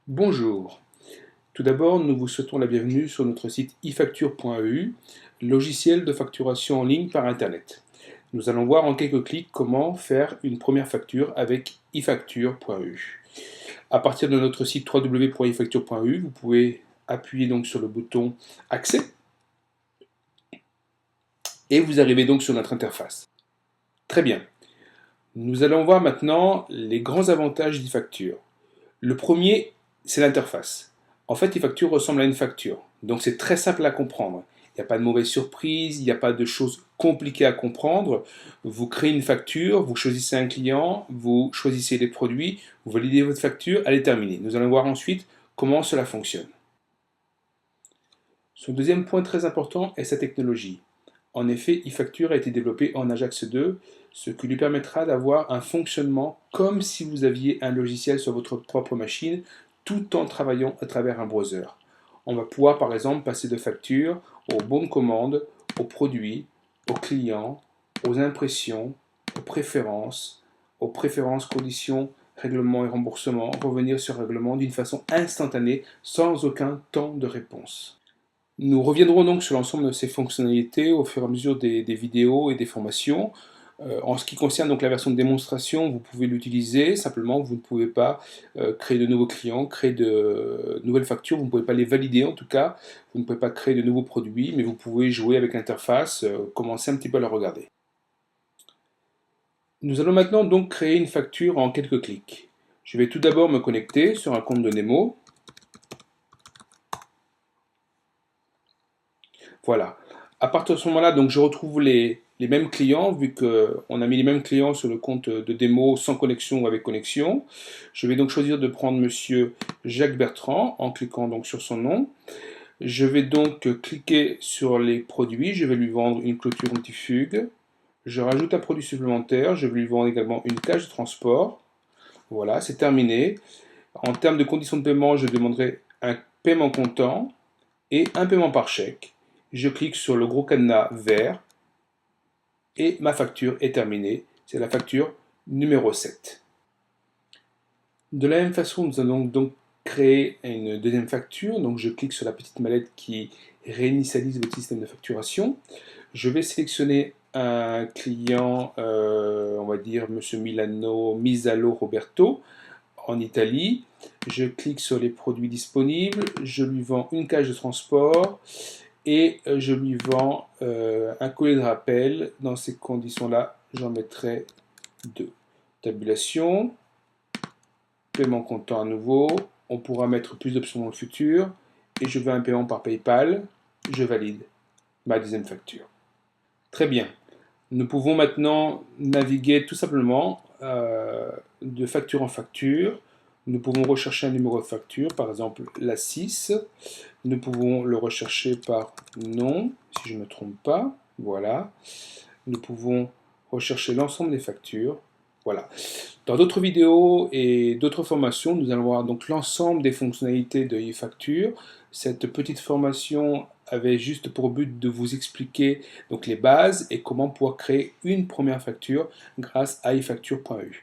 Bonjour. Tout d'abord, nous vous souhaitons la bienvenue sur notre site ifacture.eu, logiciel de facturation en ligne par Internet. Nous allons voir en quelques clics comment faire une première facture avec ifacture.eu. À partir de notre site www.ifacture.eu, vous pouvez appuyer donc sur le bouton Accès et vous arrivez donc sur notre interface. Très bien. Nous allons voir maintenant les grands avantages d'ifacture. Le premier, c'est l'interface. En fait, e-facture ressemble à une facture. Donc c'est très simple à comprendre. Il n'y a pas de mauvaise surprise, il n'y a pas de choses compliquées à comprendre. Vous créez une facture, vous choisissez un client, vous choisissez les produits, vous validez votre facture, elle est terminée. Nous allons voir ensuite comment cela fonctionne. Son deuxième point très important est sa technologie. En effet, e-facture a été développé en Ajax 2, ce qui lui permettra d'avoir un fonctionnement comme si vous aviez un logiciel sur votre propre machine, tout en travaillant à travers un browser. On va pouvoir par exemple passer de factures aux bons de commande, aux produits, aux clients, aux impressions, aux préférences, conditions, règlements et remboursements, revenir sur règlement d'une façon instantanée sans aucun temps de réponse. Nous reviendrons donc sur l'ensemble de ces fonctionnalités au fur et à mesure des vidéos et des formations. En ce qui concerne donc la version de démonstration, vous pouvez l'utiliser, simplement vous ne pouvez pas créer de nouveaux clients, créer de nouvelles factures, vous ne pouvez pas les valider en tout cas, vous ne pouvez pas créer de nouveaux produits, mais vous pouvez jouer avec l'interface, commencer un petit peu à la regarder. Nous allons maintenant donc créer une facture en quelques clics. Je vais tout d'abord me connecter sur un compte de Nemo. Voilà. À partir de ce moment-là, donc je retrouve les mêmes clients, vu qu'on a mis les mêmes clients sur le compte de démo sans connexion ou avec connexion. Je vais donc choisir de prendre monsieur Jacques Bertrand en cliquant donc sur son nom. Je vais donc cliquer sur les produits. Je vais lui vendre une clôture antifugue. Je rajoute un produit supplémentaire. Je vais lui vendre également une cage de transport. Voilà, c'est terminé. En termes de conditions de paiement, je demanderai un paiement comptant et un paiement par chèque. Je clique sur le gros cadenas vert et ma facture est terminée. C'est la facture numéro 7. De la même façon, nous allons donc créer une deuxième facture. Donc je clique sur la petite mallette qui réinitialise votre système de facturation. Je vais sélectionner un client, on va dire Monsieur Milano Misalo Roberto en Italie. Je clique sur les produits disponibles. Je lui vends une cage de transport et je lui vends un collier de rappel. Dans ces conditions-là, j'en mettrai 2. Tabulation, paiement comptant à nouveau. On pourra mettre plus d'options dans le futur. Et je veux un paiement par PayPal. Je valide ma deuxième facture. Très bien. Nous pouvons maintenant naviguer tout simplement de facture en facture. Nous pouvons rechercher un numéro de facture, par exemple la 6. Nous pouvons le rechercher par nom, si je ne me trompe pas. Voilà. Nous pouvons rechercher l'ensemble des factures. Voilà. Dans d'autres vidéos et d'autres formations, nous allons voir donc l'ensemble des fonctionnalités de e-facture. Cette petite formation avait juste pour but de vous expliquer donc les bases et comment pouvoir créer une première facture grâce à e-facture.eu.